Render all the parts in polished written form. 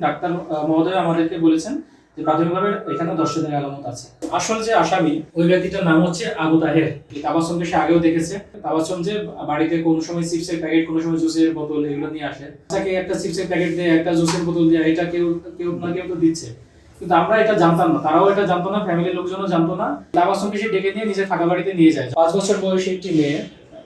Doctor মহোদয় আমাদেরকে বলেছেন যে প্রাথমিকভাবে এখানে ধর্ষণের আলামত আছে। আসল যে আসামি ওই ব্যক্তিটার নাম হচ্ছে আবু তাহের। তাবাসসুমকে সে আগেও দেখেছে। তাবাসসুম যে বাড়িতে কোনো সময় চিপসের প্যাকেট, কোনো সময় জুসের বোতল এগুলো নিয়ে আসে। তাকে একটা চিপসের প্যাকেট দিয়ে, একটা জুসের বোতল দিয়ে, এটা কেউ কেউ না কেউ তো দিচ্ছে, কিন্তু আমরা এটা জানতাম না, তারাও এটা জানতো না, ফ্যামিলির লোকজনও জানতো না। তাবাসসুমকে সে ডেকে নিয়ে নিজের থাকা বাড়িতে নিয়ে যায়। 5 বছর বয়সী একটি মেয়ে,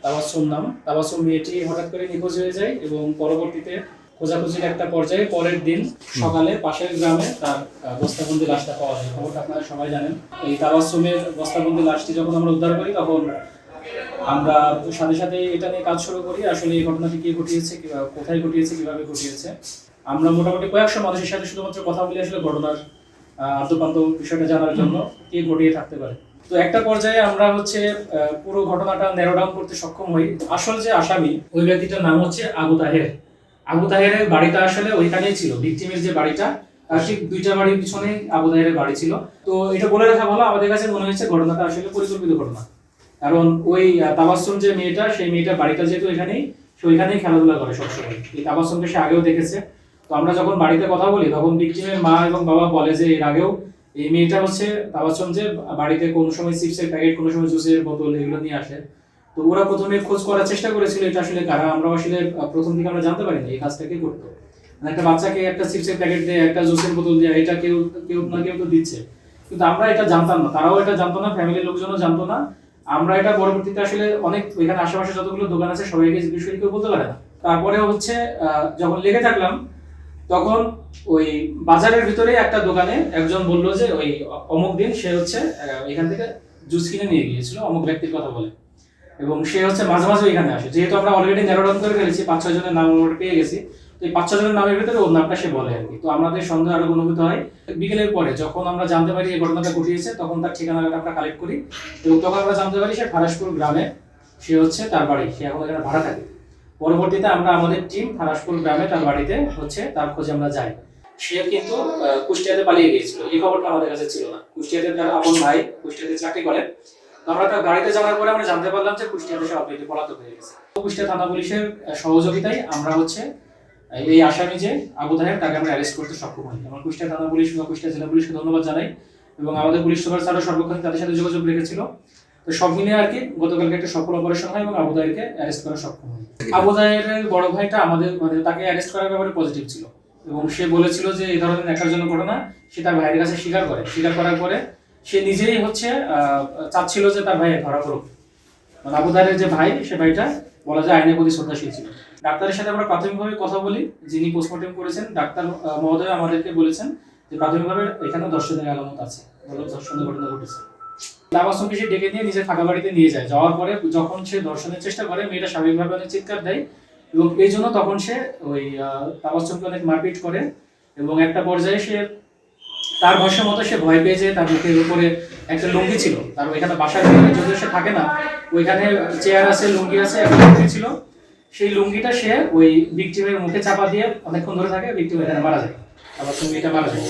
তাবাসসুম নাম। তাবাসসুম মেয়েটি হঠাৎ করে নিখোঁজ হয়ে যায় এবং পরবর্তীতে খোঁজাখুঁজির একটা পর্যায়ে পরের দিন সকালে পাশের গ্রামে তার বস্তাবন্দি লাশটা পাওয়া যায়। খবরটা আপনারা সবাই জানেন। এই তাবাসসুমের বস্তাবন্দি লাশটি যখন আমরা উদ্ধার করি, তখন আমরা সাথে সাথে এটা নিয়ে কাজ শুরু করি। আসলে এই ঘটনাটি কে ঘটিয়েছে, কোথায় ঘটিয়েছে, কিভাবে ঘটিয়েছে। আমরা মোটামুটি কয়েকশো মানুষের সাথে শুধুমাত্র কথা বলি আসলে ঘটনার আদ্যপান্ত বিষয়টা জানার জন্য, কে ঘটিয়ে থাকতে পারে। তো একটা পর্যায়ে আমরা পুরো ঘটনাটা ন্যারো ডাউন করতে সক্ষম হই। আসল যে আসামি ওই ব্যক্তিটার নাম হচ্ছে আবু তাহের। আবু তাহেরের বাড়িটা আসলে ওইখানেই ছিল, ভিকটিমের যে বাড়িটা তার ঠিক 2টা বাড়ির পিছনে আবু তাহেরের বাড়ি ছিল। তো এটা বলে রাখা ভালো, আমাদের কাছে মনে হয়েছে ঘটনাটা আসলে পরিকল্পিত ঘটনা। কারণ ওই তাবাসসুম যে মেয়েটা, সেই মেয়েটার বাড়িটা যেহেতু এখানেই, সে ওইখানেই খেলাধুলা করে সবসময়। এই তাবাসসুমকে সে আগেও দেখেছে। তো আমরা যখন বাড়িতে কথা বলি, তখন ভিকটিমের মা এবং বাবা বলে যে এর আগেও এই মেয়েটা তাবাসসুম যে বাড়িতে কোনো সময় চিপসের প্যাকেট, কোনো সময় জুসের বোতল এগুলো নিয়ে আসে। তো ওরা প্রথমে খোঁজ করার চেষ্টা করেছিল এটা আসলে কারা। আমরা আসলে প্রথম দিকে আমরা জানতে পারিনি এই কাজটা কে করতো। মানে একটা বাচ্চাকে একটা চিপসের প্যাকেট দিয়ে, একটা জুসের বোতল দিয়ে, এটা কেউ কেউ না কেউ তো দিচ্ছে, কিন্তু আমরা এটা জানতাম না, তারাও এটা জানতো না, ফ্যামিলির লোকজনও জানতো না। আমরা এটা পরবর্তীতে আসলে অনেক এখানে আশেপাশে যতগুলো দোকান আছে সবাইকে জিজ্ঞেস করি, কেউ বলতে পারে না। তারপরে যখন লেগে থাকলাম, তখন ওই বাজারের ভিতরে একটা দোকানে একজন বললো যে ওই অমুক দিন সে এখান থেকে জুস কিনে নিয়ে গিয়েছিল, অমুক ব্যক্তির কথা বলে। এবং সে মাঝে মাঝে এখানে আসে। যেহেতু আমরা অলরেডি ন্যারো ডাউন করে ফেলেছি, 5-6 জনের নাম আমরা পেয়ে গেছি, তো এই 5-6 জনের নামের ভিতরে ওর নামটা সে বলে আর কি। তো আমাদের সন্দেহ আরো অনুভূত হয়। বিকেলের পরে যখন আমরা জানতে পারি এই ঘটনাটা ঘটিয়েছে, তখন তার ঠিকানাটা আমরা কালেক্ট করি এবং তখন আমরা জানতে পারি সে ফারাসপুর গ্রামে, তার বাড়ি, সে এখন এখানে ভাড়া থাকে। পরবর্তীতে আমরা আমাদের টিম ফারাসপুর গ্রামে তার বাড়িতে তার খোঁজে আমরা যাই। সে কিন্তু কুষ্টিয়াতে পালিয়ে গিয়েছিল, এই খবরটা আমাদের কাছে ছিল না। কুষ্টিয়াতে তার আপন ভাই কুষ্টিয়াতে চাকরি করে। আমরা তার গাড়িতে যাওয়ার পরে আমরা জানতে পারলাম যে কুষ্টিয়াতে সে অলরেডি পলাতক হয়ে গেছে। কুষ্টিয়া থানা পুলিশের সহযোগিতায় আমরা এই আসামি যে আবু তাহের, তাকে আমরা অ্যারেস্ট করতে সক্ষম হই। আমরা কুষ্টিয়া থানা পুলিশ বা কুষ্টিয়া জেলা পুলিশকে ধন্যবাদ জানাই এবং আমাদের পুলিশ সুপার স্যারও সর্বক্ষণ তাদের সাথে যোগাযোগ রেখেছিল। তো সব মিলিয়ে আর কি গতকালকে একটা সফল অপারেশন হয় এবং আবু তাহেরকে অ্যারেস্ট করা সক্ষম হয়। আবু তাহেরের বড় ভাইটা তাকে অ্যারেস্ট করার ব্যাপারে পজিটিভ ছিল এবং সে বলেছিল যে এই ধরনের দেখার জন্য ঘটনা সে তার ভাইয়ের কাছে স্বীকার করার পরে সে নিজেই চাচ্ছিল যে তার ভাই ধরা পড়ুক। মানে আবু তাহেরের যে ভাই, সে ভাইটা বলা যায় আইনের প্রতি শ্রদ্ধাশীল ছিল। ডাক্তারের সাথে আমরা প্রাথমিকভাবে কথা বলি, যিনি পোস্টমর্টেম করেছেন। ডাক্তার মহোদয় আমাদেরকে বলেছেন যে প্রাথমিকভাবে এখানে ধর্ষণের আলামত আছে, ধর্ষণের ঘটনা ঘটেছে। তাবাসসুমকে সে ডেকে নিয়ে নিজের থাকা বাড়িতে নিয়ে যায়। যাওয়ার পরে যখন সে ধর্ষণের চেষ্টা করে, মেয়েটা স্বাভাবিকভাবে অনেক চিৎকার দেয় এবং এই জন্য তখন সে তাবাসসুমকে অনেক মারপিট করে এবং একটা পর্যায়ে তার ভাষ্য মতো সে ভয় পেয়ে যায়। তার মুখের উপরে একটা লুঙ্গি ছিল, তার ওইখানে বাসার ভিতরে যদিও সে থাকে না, ওইখানে চেয়ার আছে, লুঙ্গি আছে, একটা লুঙ্গি ছিল। সেই লুঙ্গিটা সে ওই ভিকটিমের মুখে চাপা দিয়ে অনেকক্ষণ ধরে থাকে, ভিকটিম এখানে মারা যায়, তাবাসসুম এটা মারা যায়।